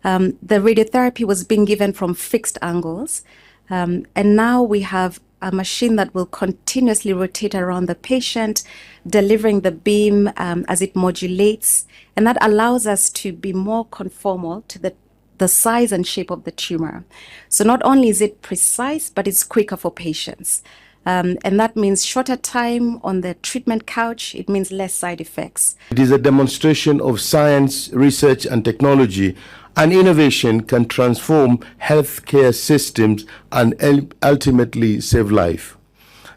The radiotherapy was being given from fixed angles. And now we have a machine that will continuously rotate around the patient, delivering the beam as it modulates. And that allows us to be more conformal to the size and shape of the tumor. So not only is it precise, but it's quicker for patients. And that means shorter time on the treatment couch. It means less side effects. It is a demonstration of science, research, and technology. And innovation can transform healthcare systems and ultimately save life.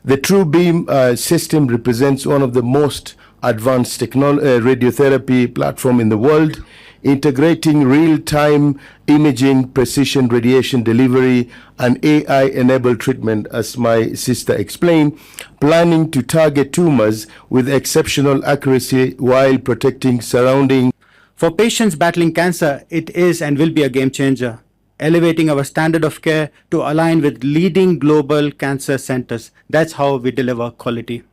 The TrueBeam system represents one of the most advanced radiotherapy platform in the world, integrating real-time imaging, precision radiation delivery, and AI-enabled treatment, as my sister explained, planning to target tumors with exceptional accuracy while protecting surrounding. For patients battling cancer, it is and will be a game changer, elevating our standard of care to align with leading global cancer centers. That's how we deliver quality.